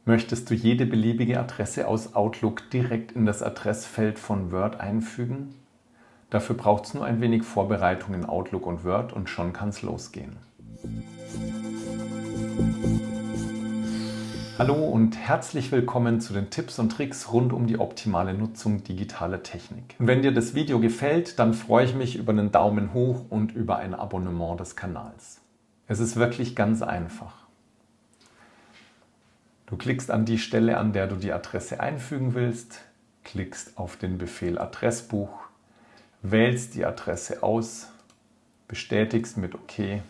Möchtest du jede beliebige Adresse aus Outlook direkt in das Adressfeld von Word einfügen? Dafür braucht es nur ein wenig Vorbereitung in Outlook und Word und schon kann es losgehen. Hallo und herzlich willkommen zu den Tipps und Tricks rund um die optimale Nutzung digitaler Technik. Und wenn dir das Video gefällt, dann freue ich mich über einen Daumen hoch und über ein Abonnement des Kanals. Es ist wirklich ganz einfach. Du klickst an die Stelle, an der du die Adresse einfügen willst, klickst auf den Befehl Adressbuch, wählst die Adresse aus, bestätigst mit OK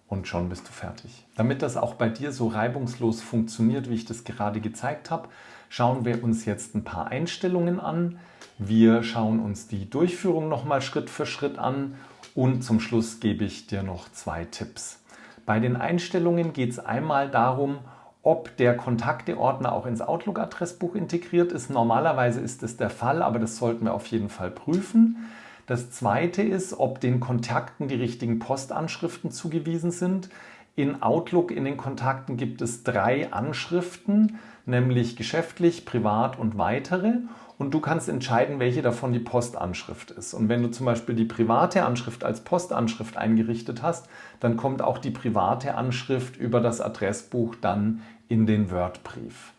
und schon bist du fertig. Damit das auch bei dir so reibungslos funktioniert, wie ich das gerade gezeigt habe, schauen wir uns jetzt ein paar Einstellungen an. Wir schauen uns die Durchführung nochmal Schritt für Schritt an und zum Schluss gebe ich dir noch 2 Tipps. Bei den Einstellungen geht es einmal darum, ob der Kontakteordner auch ins Outlook-Adressbuch integriert ist. Normalerweise ist es der Fall, aber das sollten wir auf jeden Fall prüfen. Das zweite ist, ob den Kontakten die richtigen Postanschriften zugewiesen sind. In Outlook in den Kontakten gibt es 3 Anschriften, nämlich geschäftlich, privat und weitere. Und du kannst entscheiden, welche davon die Postanschrift ist. Und wenn du zum Beispiel die private Anschrift als Postanschrift eingerichtet hast, dann kommt auch die private Anschrift über das Adressbuch dann in den Word-Brief.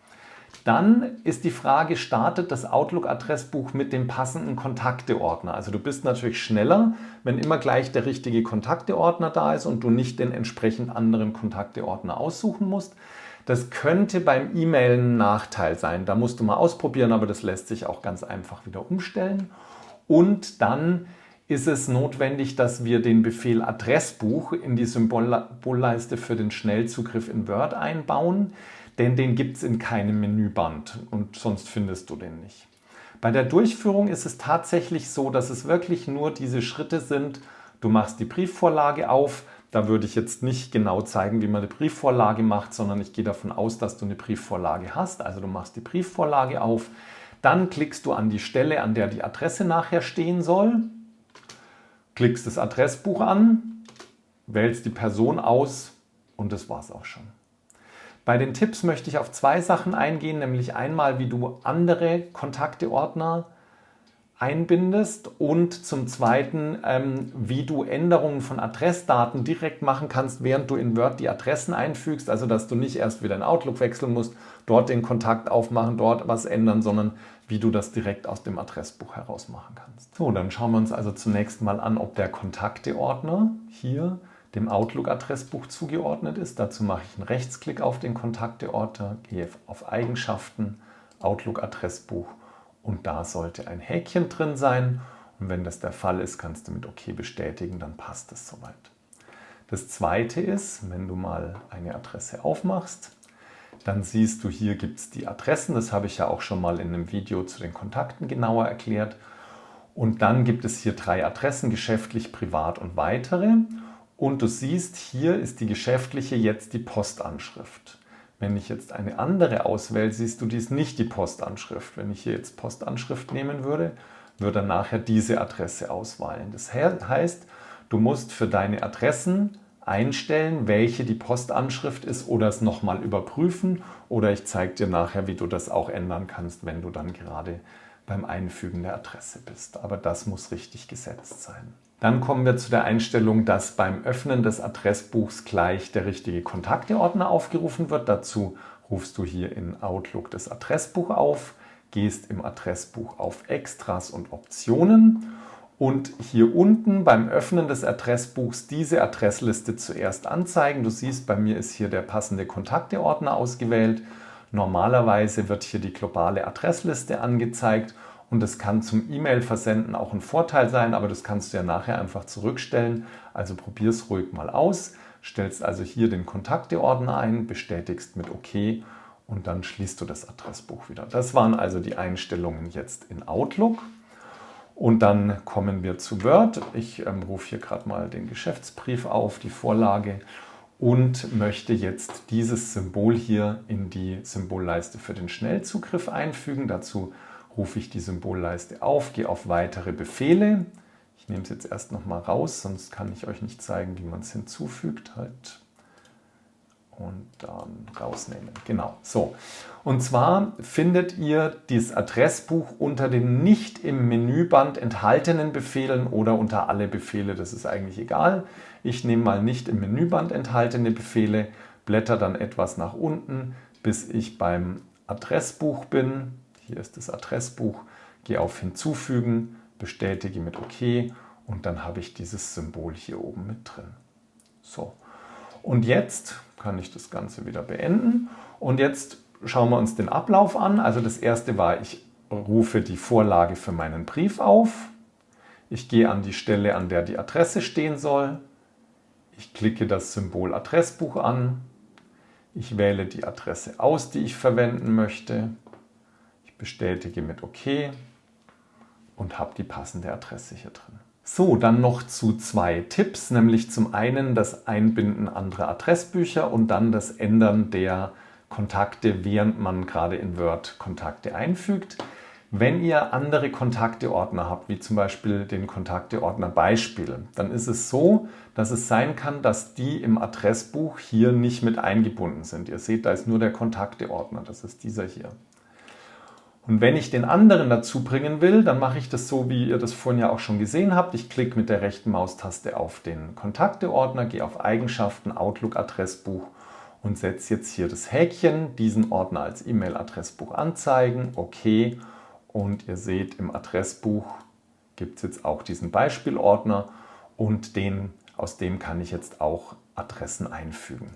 Dann ist die Frage, startet das Outlook-Adressbuch mit dem passenden Kontakteordner? Also du bist natürlich schneller, wenn immer gleich der richtige Kontakteordner da ist und du nicht den entsprechend anderen Kontakteordner aussuchen musst. Das könnte beim E-Mail ein Nachteil sein. Da musst du mal ausprobieren, aber das lässt sich auch ganz einfach wieder umstellen. Und dann ist es notwendig, dass wir den Befehl Adressbuch in die Symbolleiste für den Schnellzugriff in Word einbauen, denn den gibt es in keinem Menüband und sonst findest du den nicht. Bei der Durchführung ist es tatsächlich so, dass es wirklich nur diese Schritte sind. Du machst die Briefvorlage auf. Da würde ich jetzt nicht genau zeigen, wie man eine Briefvorlage macht, sondern ich gehe davon aus, dass du eine Briefvorlage hast. Also du machst die Briefvorlage auf, dann klickst du an die Stelle, an der die Adresse nachher stehen soll, klickst das Adressbuch an, wählst die Person aus und das war's auch schon. Bei den Tipps möchte ich auf 2 Sachen eingehen, nämlich einmal, wie du andere Kontakteordner einbindest und zum Zweiten, wie du Änderungen von Adressdaten direkt machen kannst, während du in Word die Adressen einfügst, also dass du nicht erst wieder in Outlook wechseln musst, dort den Kontakt aufmachen, dort was ändern, sondern wie du das direkt aus dem Adressbuch heraus machen kannst. So, dann schauen wir uns also zunächst mal an, ob der Kontakteordner hier dem Outlook-Adressbuch zugeordnet ist. Dazu mache ich einen Rechtsklick auf den Kontakteordner, gehe auf Eigenschaften, Outlook-Adressbuch und da sollte ein Häkchen drin sein. Und wenn das der Fall ist, kannst du mit OK bestätigen, dann passt es soweit. Das zweite ist, wenn du mal eine Adresse aufmachst, dann siehst du, hier gibt es die Adressen. Das habe ich ja auch schon mal in einem Video zu den Kontakten genauer erklärt. Und dann gibt es hier 3 Adressen, geschäftlich, privat und weitere. Und du siehst, hier ist die geschäftliche jetzt die Postanschrift. Wenn ich jetzt eine andere auswähle, siehst du, die ist nicht die Postanschrift. Wenn ich hier jetzt Postanschrift nehmen würde, würde er nachher diese Adresse auswählen. Das heißt, du musst für deine Adressen einstellen, welche die Postanschrift ist oder es nochmal überprüfen. Oder ich zeige dir nachher, wie du das auch ändern kannst, wenn du dann gerade beim Einfügen der Adresse bist. Aber das muss richtig gesetzt sein. Dann kommen wir zu der Einstellung, dass beim Öffnen des Adressbuchs gleich der richtige Kontakteordner aufgerufen wird. Dazu rufst du hier in Outlook das Adressbuch auf, gehst im Adressbuch auf Extras und Optionen und hier unten beim Öffnen des Adressbuchs diese Adressliste zuerst anzeigen. Du siehst, bei mir ist hier der passende Kontakteordner ausgewählt. Normalerweise wird hier die globale Adressliste angezeigt. Und das kann zum E-Mail-Versenden auch ein Vorteil sein, aber das kannst du ja nachher einfach zurückstellen. Also probier es ruhig mal aus. Stellst also hier den Kontakteordner ein, bestätigst mit OK und dann schließt du das Adressbuch wieder. Das waren also die Einstellungen jetzt in Outlook. Und dann kommen wir zu Word. Ich rufe hier gerade mal den Geschäftsbrief auf, die Vorlage und möchte jetzt dieses Symbol hier in die Symbolleiste für den Schnellzugriff einfügen. Dazu rufe ich die Symbolleiste auf, gehe auf weitere Befehle. Ich nehme es jetzt erst noch mal raus, sonst kann ich euch nicht zeigen, wie man es hinzufügt. und dann rausnehmen. Genau, so. Und zwar findet ihr dieses Adressbuch unter den nicht im Menüband enthaltenen Befehlen oder unter alle Befehle, das ist eigentlich egal. Ich nehme mal nicht im Menüband enthaltene Befehle, blätter dann etwas nach unten, bis ich beim Adressbuch bin. Hier ist das Adressbuch, gehe auf Hinzufügen, bestätige mit OK und dann habe ich dieses Symbol hier oben mit drin. So. Und jetzt kann ich das Ganze wieder beenden und jetzt schauen wir uns den Ablauf an. Also das erste war, ich rufe die Vorlage für meinen Brief auf. Ich gehe an die Stelle, an der die Adresse stehen soll. Ich klicke das Symbol Adressbuch an. Ich wähle die Adresse aus, die ich verwenden möchte. Ich bestätige mit OK und habe die passende Adresse hier drin. So, dann noch zu 2 Tipps, nämlich zum einen das Einbinden anderer Adressbücher und dann das Ändern der Kontakte, während man gerade in Word Kontakte einfügt. Wenn ihr andere Kontakteordner habt, wie zum Beispiel den Kontakteordner Beispiel, dann ist es so, dass es sein kann, dass die im Adressbuch hier nicht mit eingebunden sind. Ihr seht, da ist nur der Kontakteordner, das ist dieser hier. Und wenn ich den anderen dazu bringen will, dann mache ich das so, wie ihr das vorhin ja auch schon gesehen habt. Ich klicke mit der rechten Maustaste auf den Kontakteordner, gehe auf Eigenschaften, Outlook Adressbuch und setze jetzt hier das Häkchen, diesen Ordner als E-Mail-Adressbuch anzeigen, OK. Und ihr seht, im Adressbuch gibt es jetzt auch diesen Beispielordner und aus dem kann ich jetzt auch Adressen einfügen.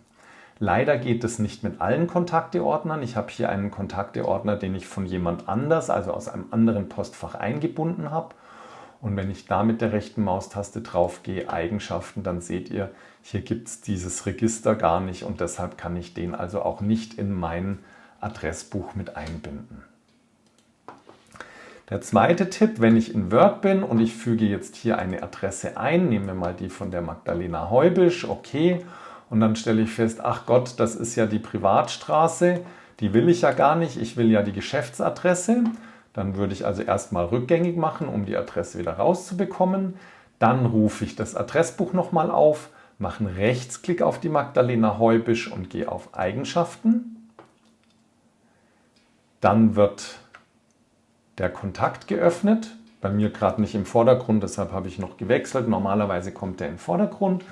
Leider geht es nicht mit allen Kontakteordnern. Ich habe hier einen Kontakteordner, den ich von jemand anders, also aus einem anderen Postfach eingebunden habe. Und wenn ich da mit der rechten Maustaste drauf gehe, Eigenschaften, dann seht ihr, hier gibt es dieses Register gar nicht und deshalb kann ich den also auch nicht in mein Adressbuch mit einbinden. Der zweite Tipp, wenn ich in Word bin und ich füge jetzt hier eine Adresse ein, nehmen wir mal die von der Magdalena Heubisch, okay, und dann stelle ich fest, ach Gott, das ist ja die Privatstraße, die will ich ja gar nicht, ich will ja die Geschäftsadresse. Dann würde ich also erstmal rückgängig machen, um die Adresse wieder rauszubekommen. Dann rufe ich das Adressbuch nochmal auf, mache einen Rechtsklick auf die Magdalena Heubisch und gehe auf Eigenschaften. Dann wird der Kontakt geöffnet. Bei mir gerade nicht im Vordergrund, deshalb habe ich noch gewechselt. Normalerweise kommt der im Vordergrund.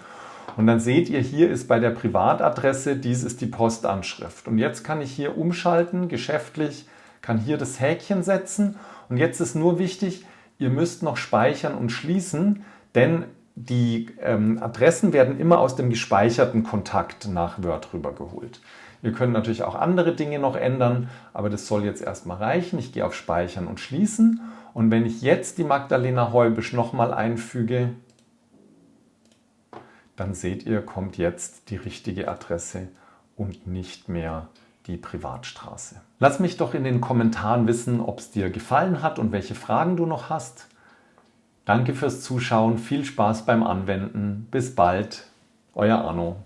Und dann seht ihr, hier ist bei der Privatadresse, dies ist die Postanschrift. Und jetzt kann ich hier umschalten, geschäftlich, kann hier das Häkchen setzen. Und jetzt ist nur wichtig, ihr müsst noch speichern und schließen, denn die Adressen werden immer aus dem gespeicherten Kontakt nach Word rübergeholt. Ihr könnt natürlich auch andere Dinge noch ändern, aber das soll jetzt erstmal reichen. Ich gehe auf Speichern und Schließen. Und wenn ich jetzt die Magdalena Heubisch nochmal einfüge, dann seht ihr, kommt jetzt die richtige Adresse und nicht mehr die Privatstraße. Lass mich doch in den Kommentaren wissen, ob es dir gefallen hat und welche Fragen du noch hast. Danke fürs Zuschauen, viel Spaß beim Anwenden. Bis bald, euer Arno.